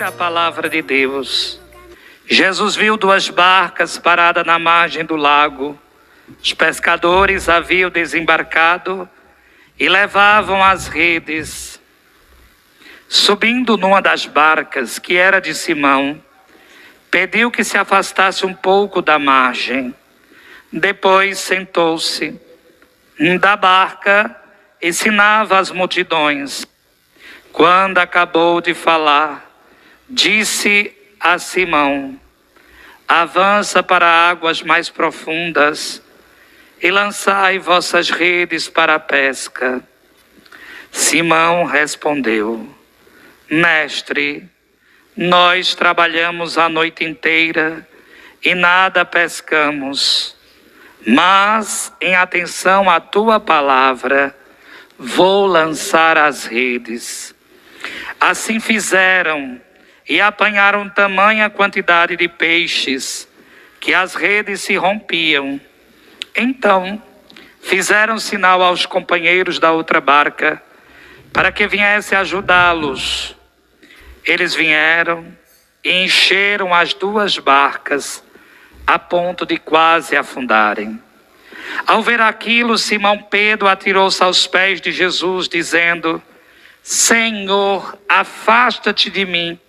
a palavra de Deus. Jesus viu 2 barcas paradas na margem do lago. Os pescadores haviam desembarcado e levavam as redes. Subindo numa das barcas, que era de Simão, pediu que se afastasse um pouco da margem. Depois sentou-se da barca, ensinava as multidões. Quando acabou de falar, disse a Simão: avança para águas mais profundas e lançai vossas redes para a pesca. Simão respondeu: Mestre, nós trabalhamos a noite inteira e nada pescamos, mas em atenção à tua palavra, vou lançar as redes. Assim fizeram e apanharam tamanha quantidade de peixes que as redes se rompiam. Então fizeram sinal aos companheiros da outra barca para que viesse ajudá-los. Eles vieram e encheram as 2 barcas a ponto de quase afundarem. Ao ver aquilo, Simão Pedro atirou-se aos pés de Jesus, dizendo: Senhor, afasta-te de mim,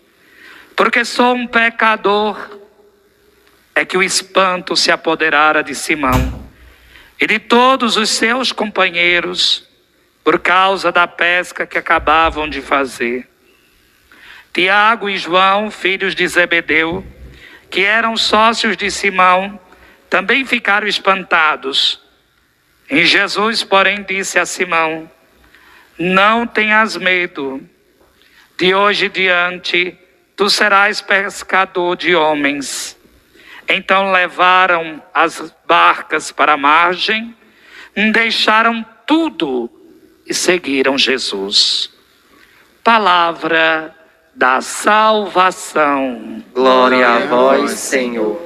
porque sou um pecador. É que o espanto se apoderara de Simão e de todos os seus companheiros, por causa da pesca que acabavam de fazer. Tiago e João, filhos de Zebedeu, que eram sócios de Simão, também ficaram espantados. E Jesus, porém, disse a Simão: não tenhas medo, de hoje em diante tu serás pescador de homens. Então levaram as barcas para a margem, deixaram tudo e seguiram Jesus. Palavra da salvação. Glória a vós, Senhor.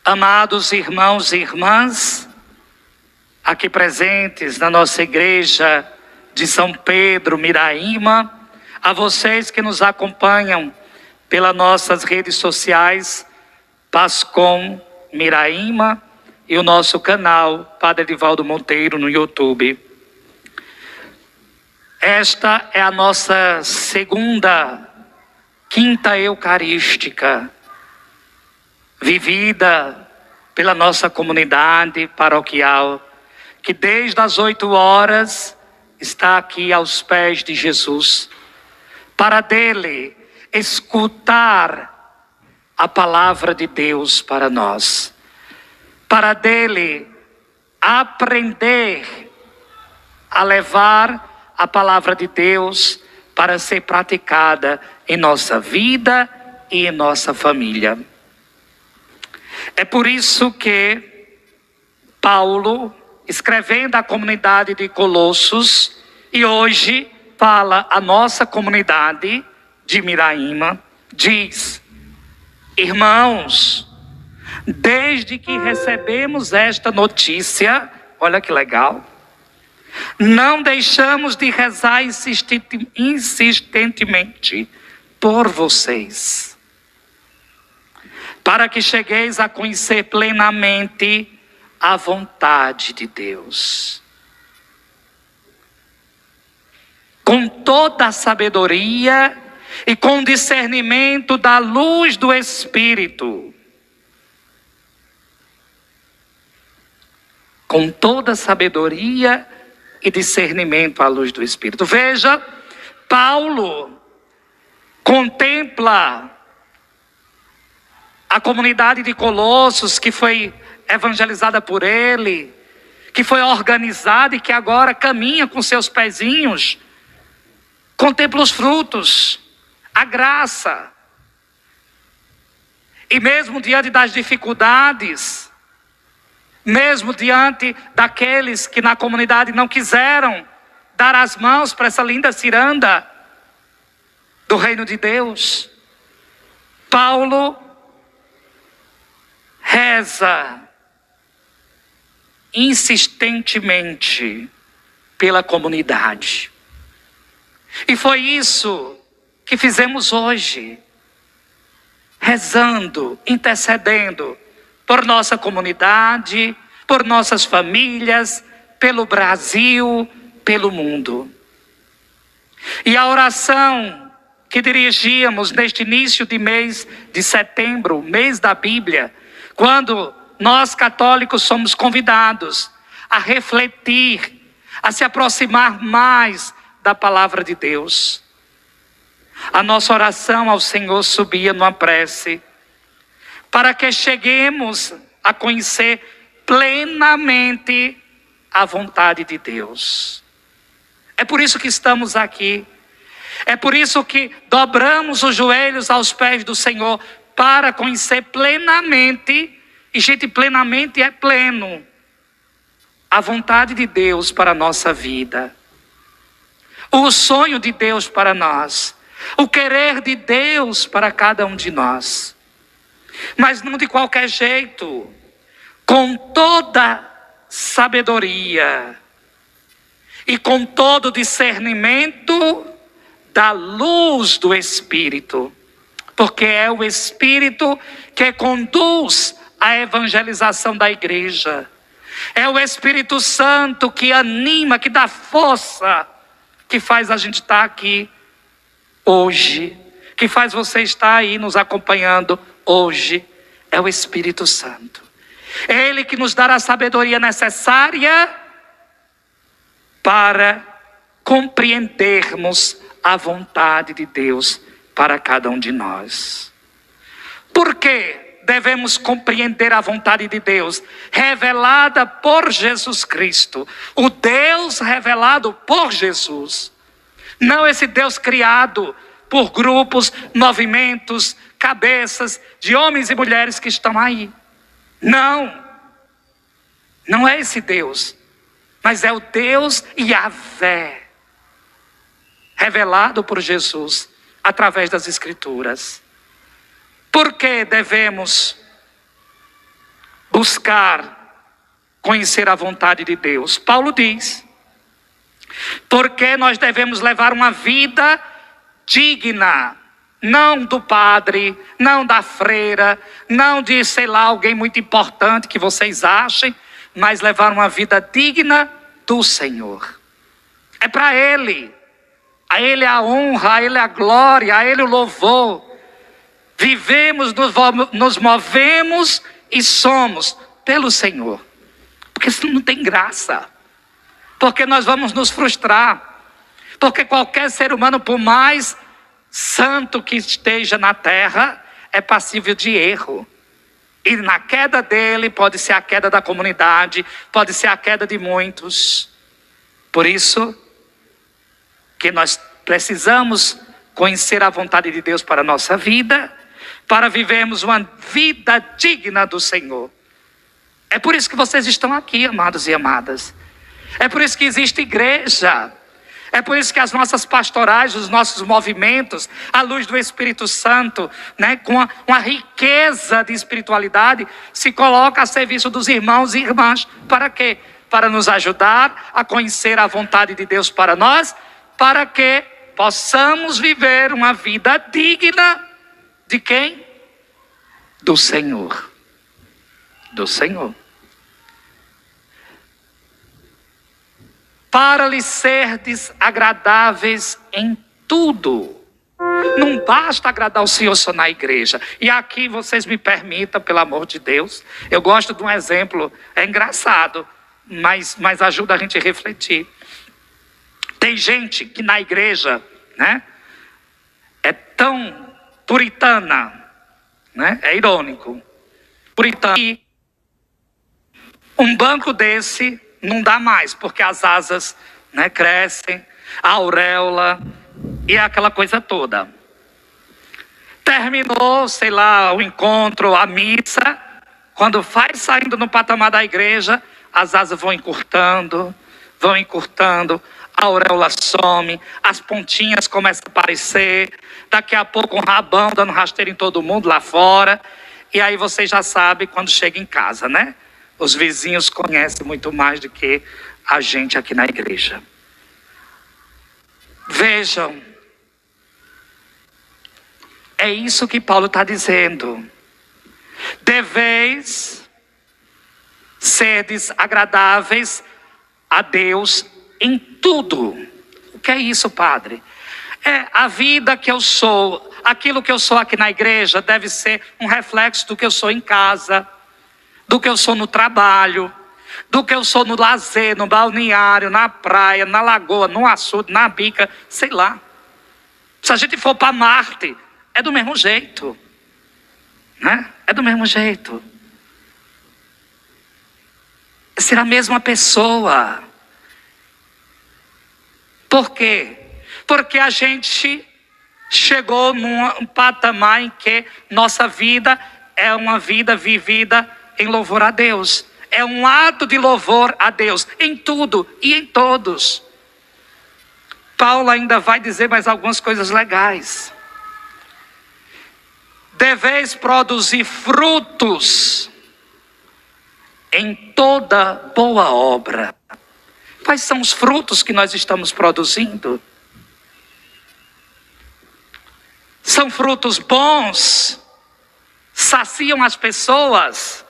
Amados irmãos e irmãs, aqui presentes na nossa igreja de São Pedro, Miraíma, a vocês que nos acompanham pelas nossas redes sociais, Pascom Miraíma, e o nosso canal Padre Edivaldo Monteiro no YouTube. Esta é a nossa segunda quinta eucarística, vivida pela nossa comunidade paroquial, que desde as 8 horas está aqui aos pés de Jesus, para dele escutar a palavra de Deus para nós, para dele aprender a levar a palavra de Deus para ser praticada em nossa vida e em nossa família. É por isso que Paulo, escrevendo à comunidade de Colossos, e hoje fala à nossa comunidade de Miraíma, diz: irmãos, desde que recebemos esta notícia, olha que legal, não deixamos de rezar insistentemente por vocês, para que chegueis a conhecer plenamente a vontade de Deus, com toda a sabedoria e com discernimento da luz do Espírito. Com toda a sabedoria e discernimento à luz do Espírito. Veja, Paulo contempla a comunidade de Colossos, que foi evangelizada por ele, que foi organizada e que agora caminha com seus pezinhos. Contempla os frutos, a graça. E mesmo diante das dificuldades, mesmo diante daqueles que na comunidade não quiseram dar as mãos para essa linda ciranda do reino de Deus, Paulo reza insistentemente pela comunidade. E foi isso que fizemos hoje, rezando, intercedendo por nossa comunidade, por nossas famílias, pelo Brasil, pelo mundo. E a oração que dirigíamos neste início de mês de setembro, mês da Bíblia, quando nós católicos somos convidados a refletir, a se aproximar mais da palavra de Deus. A nossa oração ao Senhor subia numa prece, para que cheguemos a conhecer plenamente a vontade de Deus. É por isso que estamos aqui. É por isso que dobramos os joelhos aos pés do Senhor, para conhecer plenamente, e gente, plenamente é pleno, a vontade de Deus para a nossa vida. O sonho de Deus para nós. O querer de Deus para cada um de nós. Mas não de qualquer jeito. Com toda sabedoria. E com todo discernimento da luz do Espírito. Porque é o Espírito que conduz a evangelização da igreja. É o Espírito Santo que anima, que dá força, que faz a gente estar aqui hoje, que faz você estar aí nos acompanhando hoje. É o Espírito Santo. É Ele que nos dá a sabedoria necessária para compreendermos a vontade de Deus para cada um de nós. Por quê? Devemos compreender a vontade de Deus, revelada por Jesus Cristo. O Deus revelado por Jesus. Não esse Deus criado por grupos, movimentos, cabeças de homens e mulheres que estão aí. Não. Não é esse Deus. Mas é o Deus Yahvé, revelado por Jesus através das Escrituras. Por que devemos buscar conhecer a vontade de Deus? Paulo diz: porque nós devemos levar uma vida digna, não do padre, não da freira, não de, sei lá, alguém muito importante que vocês achem, mas levar uma vida digna do Senhor. É para Ele. A Ele a honra, a Ele a glória, a Ele o louvor. Vivemos, nos movemos e somos pelo Senhor. Porque senão não tem graça. Porque nós vamos nos frustrar. Porque qualquer ser humano, por mais santo que esteja na terra, é passível de erro. E na queda dele pode ser a queda da comunidade, pode ser a queda de muitos. Por isso que nós precisamos conhecer a vontade de Deus para a nossa vida, para vivermos uma vida digna do Senhor. É por isso que vocês estão aqui, amados e amadas. É por isso que existe igreja. É por isso que as nossas pastorais, os nossos movimentos, à luz do Espírito Santo, né, com uma riqueza de espiritualidade, se coloca a serviço dos irmãos e irmãs. Para quê? Para nos ajudar a conhecer a vontade de Deus para nós, para que possamos viver uma vida digna de quem? Do Senhor. Do Senhor. Para lhe serdes agradáveis em tudo. Não basta agradar o Senhor só na igreja. E aqui vocês me permitam, pelo amor de Deus. Eu gosto de um exemplo, é engraçado, mas ajuda a gente a refletir. Tem gente que na igreja, né, é tão puritana, né, é irônico. Puritana. E um banco desse não dá mais, porque as asas, né, crescem, a auréola e aquela coisa toda. Terminou, sei lá, o encontro, a missa. Quando vai saindo no patamar da igreja, as asas vão encurtando, a auréola some, as pontinhas começam a aparecer, daqui a pouco um rabão dando rasteiro em todo mundo lá fora, e aí você já sabe quando chega em casa, né? Os vizinhos conhecem muito mais do que a gente aqui na igreja. Vejam, é isso que Paulo está dizendo. Deveis serdes agradáveis a Deus em tudo. O que é isso, padre? É a vida que eu sou, aquilo que eu sou aqui na igreja deve ser um reflexo do que eu sou em casa, do que eu sou no trabalho, do que eu sou no lazer, no balneário, na praia, na lagoa, no açude, na bica, sei lá. Se a gente for para Marte, é do mesmo jeito, né? É do mesmo jeito. É ser a mesma pessoa. Por quê? Porque a gente chegou num patamar em que nossa vida é uma vida vivida em louvor a Deus. É um ato de louvor a Deus em tudo e em todos. Paulo ainda vai dizer mais algumas coisas legais. Deveis produzir frutos em toda boa obra. Quais são os frutos que nós estamos produzindo? São frutos bons? Saciam as pessoas?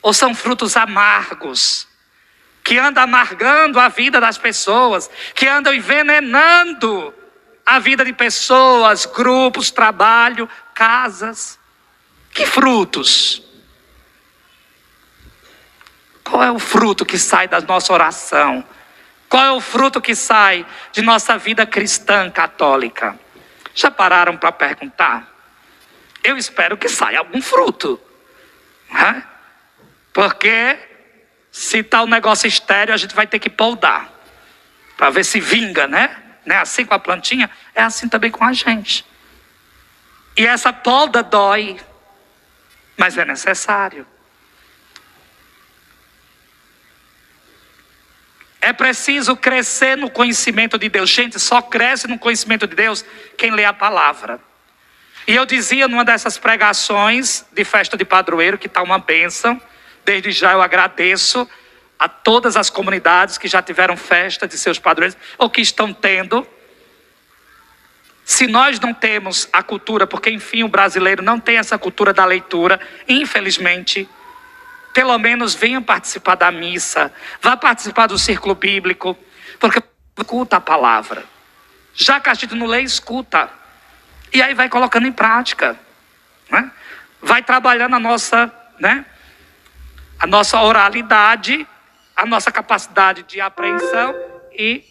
Ou são frutos amargos? Que andam amargando a vida das pessoas? Que andam envenenando a vida de pessoas, grupos, trabalho, casas? Que frutos? Qual é o fruto que sai da nossa oração? Qual é o fruto que sai de nossa vida cristã católica? Já pararam para perguntar? Eu espero que saia algum fruto, né? Porque se está um negócio estéril, a gente vai ter que poldar para ver se vinga, né? Não é assim com a plantinha? É assim também com a gente. E essa poda dói, mas é necessário. É preciso crescer no conhecimento de Deus. Gente, só cresce no conhecimento de Deus quem lê a palavra. E eu dizia numa dessas pregações de festa de padroeiro, que está uma bênção. Desde já eu agradeço a todas as comunidades que já tiveram festa de seus padroeiros, ou que estão tendo. Se nós não temos a cultura, porque enfim o brasileiro não tem essa cultura da leitura, infelizmente, pelo menos venha participar da missa, vá participar do círculo bíblico, porque escuta a palavra. Já que a gente não lê, escuta. E aí vai colocando em prática, né? Vai trabalhando a nossa, né? A nossa oralidade, a nossa capacidade de apreensão e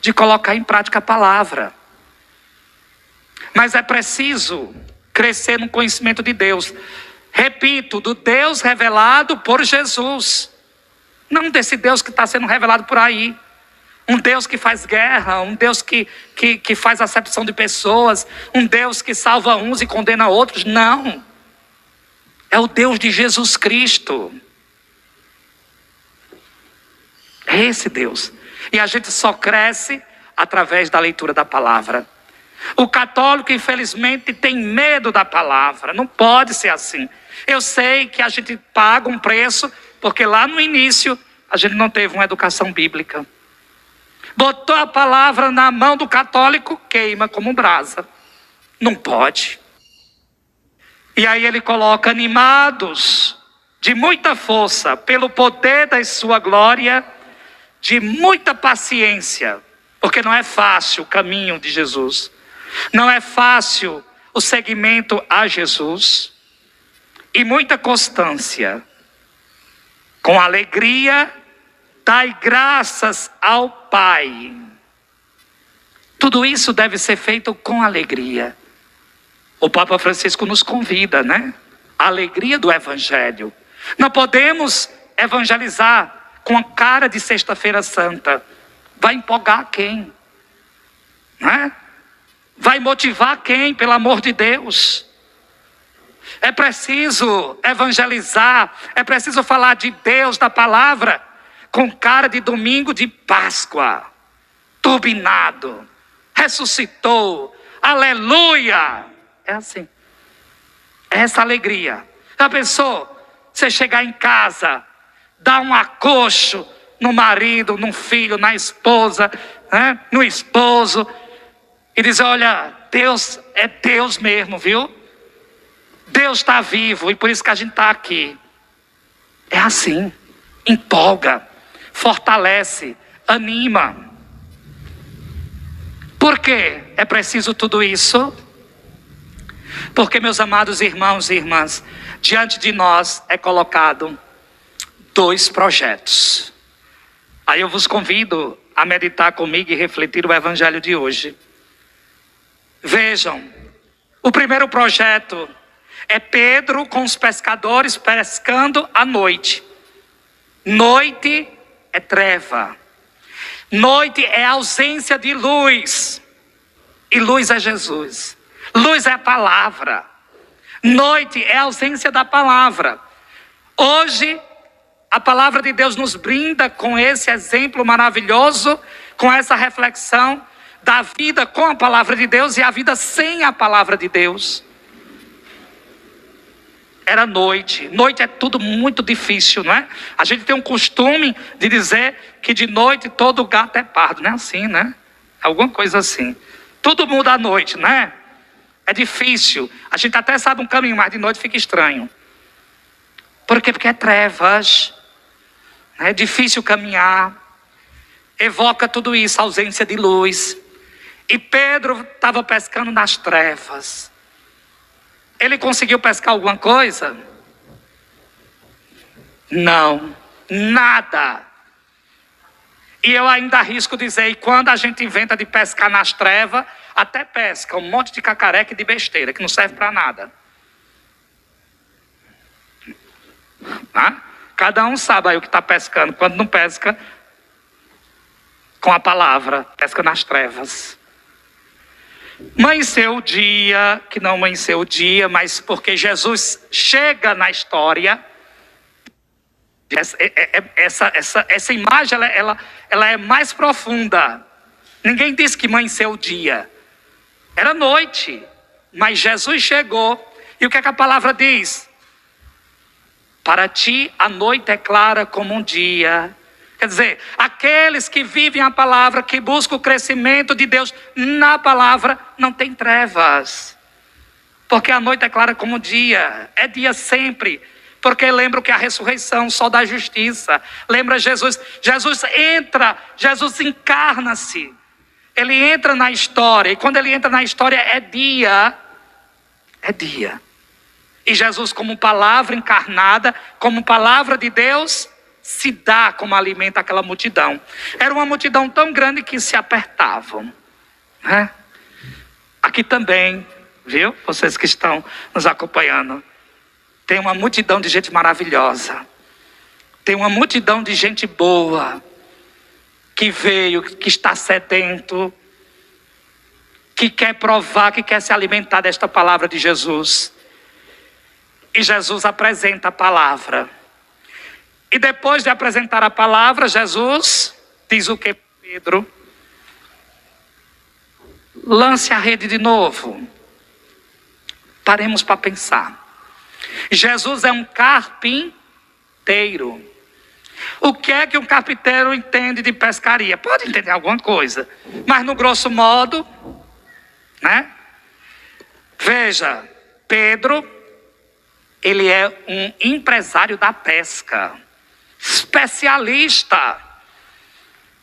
de colocar em prática a palavra. Mas é preciso crescer no conhecimento de Deus. Repito, do Deus revelado por Jesus. Não desse Deus que está sendo revelado por aí. Um Deus que faz guerra, um Deus que faz acepção de pessoas, um Deus que salva uns e condena outros. Não. É o Deus de Jesus Cristo. É esse Deus. E a gente só cresce através da leitura da palavra. O católico, infelizmente, tem medo da palavra. Não pode ser assim. Eu sei que a gente paga um preço, porque lá no início a gente não teve uma educação bíblica. Botou a palavra na mão do católico, queima como brasa. Não pode. E aí ele coloca: animados de muita força pelo poder da sua glória, de muita paciência, porque não é fácil o caminho de Jesus. Não é fácil o seguimento a Jesus. E muita constância. Com alegria, dai graças ao Pai. Tudo isso deve ser feito com alegria. O Papa Francisco nos convida, né? A alegria do Evangelho. Não podemos evangelizar com a cara de Sexta-feira Santa. Vai empolgar quem? Né? Vai motivar quem, pelo amor de Deus? É preciso evangelizar, é preciso falar de Deus, da palavra, com cara de domingo de Páscoa. Turbinado, ressuscitou, aleluia. É assim, é essa alegria. Já pensou? você chegar em casa, dar um acocho no marido, no filho, na esposa, né? No esposo, e dizer: olha, Deus é Deus mesmo, viu? Deus está vivo e por isso que a gente está aqui. É assim, empolga, fortalece, anima. Por que é preciso tudo isso? Porque, meus amados irmãos e irmãs, diante de nós é colocado 2 projetos. Aí eu vos convido a meditar comigo e refletir o evangelho de hoje. Vejam, o primeiro projeto é Pedro com os pescadores pescando à noite. Noite é treva. Noite é ausência de luz. E luz é Jesus. Luz é a palavra. Noite é a ausência da palavra. Hoje, a palavra de Deus nos brinda com esse exemplo maravilhoso, com essa reflexão da vida com a palavra de Deus e a vida sem a palavra de Deus. Era noite. Noite é tudo muito difícil, não é? A gente tem um costume de dizer que de noite todo gato é pardo, não é assim, né? Alguma coisa assim. Tudo muda à noite, né? É difícil. A gente até sabe um caminho, mas de noite fica estranho. Por quê? Porque é trevas. É difícil caminhar. Evoca tudo isso, ausência de luz. E Pedro estava pescando nas trevas. Ele conseguiu pescar alguma coisa? Não, nada. E eu ainda arrisco dizer, e quando a gente inventa de pescar nas trevas, até pesca um monte de cacareca e de besteira, que não serve para nada. Cada um sabe aí o que está pescando. Quando não pesca com a palavra, pesca nas trevas. Amanheceu o dia, que não amanheceu o dia, mas porque Jesus chega na história. Essa imagem ela é mais profunda. Ninguém disse que amanheceu o dia. Era noite, mas Jesus chegou. E o que é que a palavra diz? Para ti a noite é clara como um dia. Quer dizer, aqueles que vivem a palavra, que buscam o crescimento de Deus na palavra, não tem trevas. Porque a noite é clara como o dia. É dia sempre. Porque lembra que a ressurreição, o sol da justiça. Lembra Jesus. Jesus entra, Jesus encarna-se. Ele entra na história. E quando ele entra na história é dia. É dia. E Jesus, como palavra encarnada, como palavra de Deus, se dá como alimento àquela multidão. Era uma multidão tão grande que se apertavam, né? Aqui também, viu? Vocês que estão nos acompanhando, tem uma multidão de gente maravilhosa. Tem uma multidão de gente boa, que veio, que está sedento, que quer provar, que quer se alimentar desta palavra de Jesus. E Jesus apresenta a palavra. E depois de apresentar a palavra, Jesus diz o que, Pedro? Lance a rede de novo. Paremos para pensar. Jesus é um carpinteiro. O que é que um carpinteiro entende de pescaria? Pode entender alguma coisa, mas no grosso modo, né? Veja, Pedro, ele é um empresário da pesca. Especialista.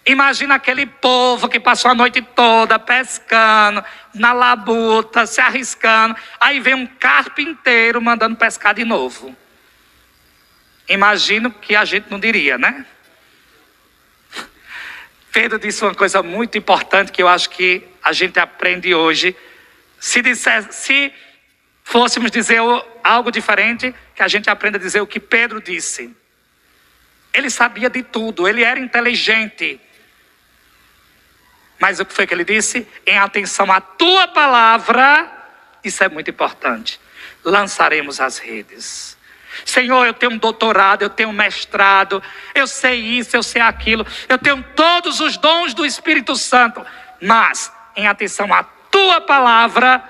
Imagina aquele povo que passou a noite toda pescando, na labuta, se arriscando. Aí vem um carpinteiro mandando pescar de novo. Imagino que a gente não diria, né? Pedro disse uma coisa muito importante que eu acho que a gente aprende hoje. Se fôssemos dizer algo diferente, que a gente aprenda a dizer o que Pedro disse. Ele sabia de tudo, ele era inteligente. Mas o que foi que ele disse? Em atenção à tua palavra, isso é muito importante. Lançaremos as redes. Senhor, eu tenho um doutorado, eu tenho um mestrado, eu sei isso, eu sei aquilo. Eu tenho todos os dons do Espírito Santo. Mas, em atenção à tua palavra,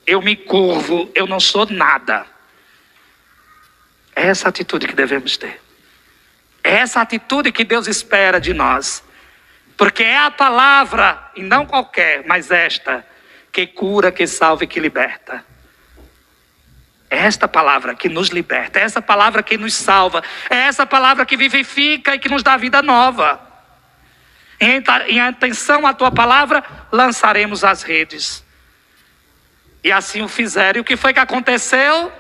eu me curvo, eu não sou nada. É essa atitude que devemos ter. É essa atitude que Deus espera de nós. Porque é a palavra, e não qualquer, mas esta, que cura, que salva e que liberta. É esta palavra que nos liberta, é essa palavra que nos salva, é essa palavra que vivifica e que nos dá vida nova. Em atenção à tua palavra, lançaremos as redes. E assim o fizeram. E o que foi que aconteceu?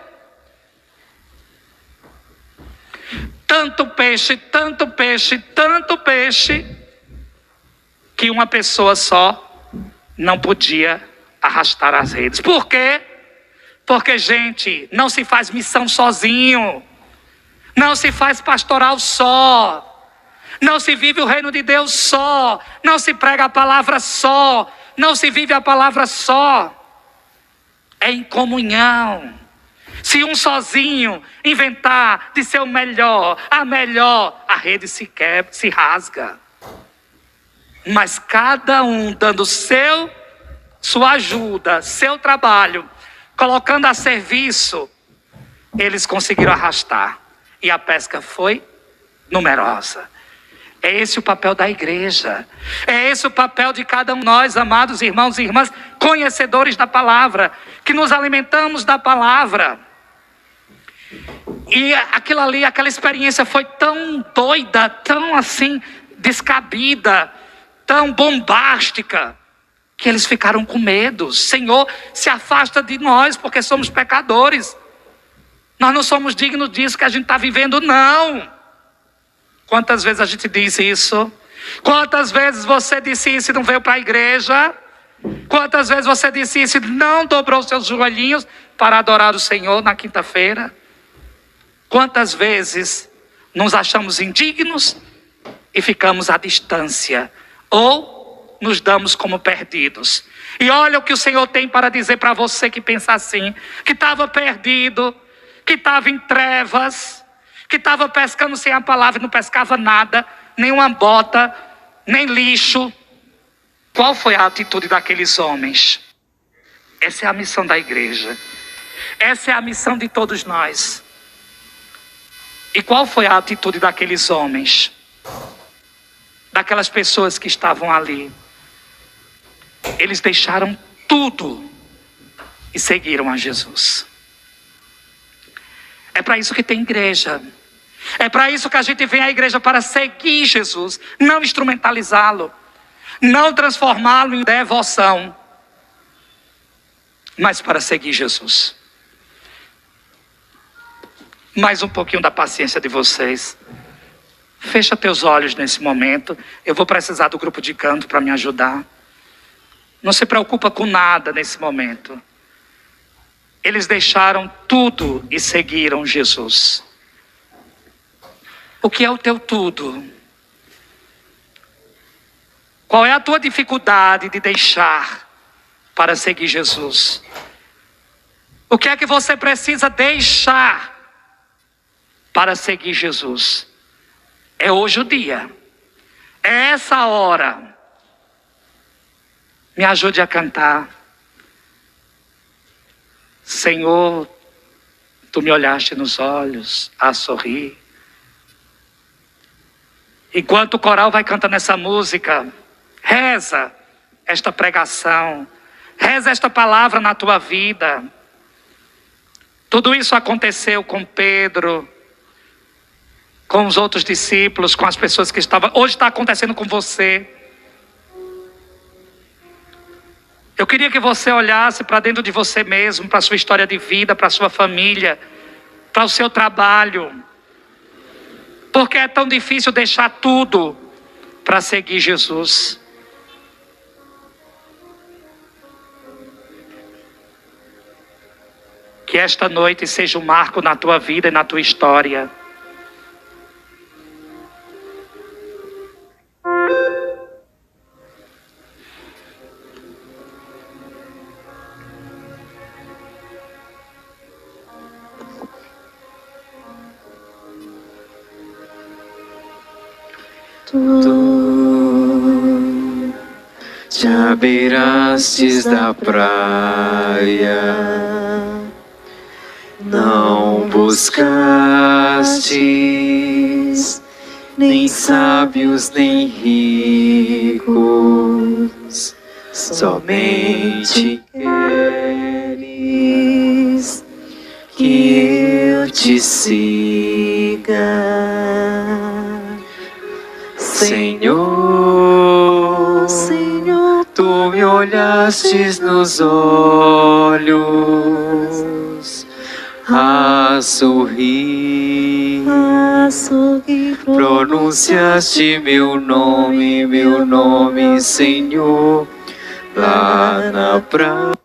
Tanto peixe, tanto peixe, tanto peixe, que uma pessoa só não podia arrastar as redes. Por quê? Porque, gente, não se faz missão sozinho. Não se faz pastoral só. Não se vive o reino de Deus só. Não se prega a palavra só. Não se vive a palavra só. É em comunhão. Se um sozinho inventar de ser o melhor, a rede se quebra, se rasga. Mas cada um dando sua ajuda, seu trabalho, colocando a serviço, eles conseguiram arrastar. E a pesca foi numerosa. É esse o papel da igreja. É esse o papel de cada um de nós, amados irmãos e irmãs, conhecedores da palavra, que nos alimentamos da palavra. E aquilo ali, aquela experiência foi tão doida, tão assim, descabida, tão bombástica, que eles ficaram com medo. Senhor, se afasta de nós, porque somos pecadores. Nós não somos dignos disso que a gente está vivendo, não. Quantas vezes a gente disse isso? Quantas vezes você disse isso e não veio para a igreja? Quantas vezes você disse isso e não dobrou seus joelhinhos para adorar o Senhor na quinta-feira? Quantas vezes nos achamos indignos e ficamos à distância? Ou nos damos como perdidos? E olha o que o Senhor tem para dizer para você que pensa assim, que estava perdido, que estava em trevas, que estava pescando sem a palavra e não pescava nada, nem uma bota, nem lixo. Qual foi a atitude daqueles homens? Essa é a missão da igreja. Essa é a missão de todos nós. E qual foi a atitude daqueles homens? Daquelas pessoas que estavam ali? Eles deixaram tudo e seguiram a Jesus. É para isso que tem igreja. É para isso que a gente vem à igreja, para seguir Jesus, não instrumentalizá-lo, não transformá-lo em devoção, mas para seguir Jesus. Mais um pouquinho da paciência de vocês. Fecha teus olhos nesse momento. Eu vou precisar do grupo de canto para me ajudar. Não se preocupa com nada nesse momento. Eles deixaram tudo e seguiram Jesus. O que é o teu tudo? Qual é a tua dificuldade de deixar para seguir Jesus? O que é que você precisa deixar para seguir Jesus? É hoje o dia. É essa hora. Me ajude a cantar. Senhor, tu me olhaste nos olhos a sorrir. Enquanto o coral vai cantando essa música, reza esta pregação, reza esta palavra na tua vida. Tudo isso aconteceu com Pedro, com os outros discípulos, com as pessoas que estavam. Hoje está acontecendo com você. Eu queria que você olhasse para dentro de você mesmo, para a sua história de vida, para a sua família, para o seu trabalho. Porque é tão difícil deixar tudo para seguir Jesus. Que esta noite seja um marco na tua vida e na tua história. Tu te abeirastes da praia, não buscastes, nem sábios nem ricos, somente queres que eu te siga. Senhor, Senhor, tu me olhastes nos olhos, a sorrir, pronunciaste meu nome, Senhor, lá na praia.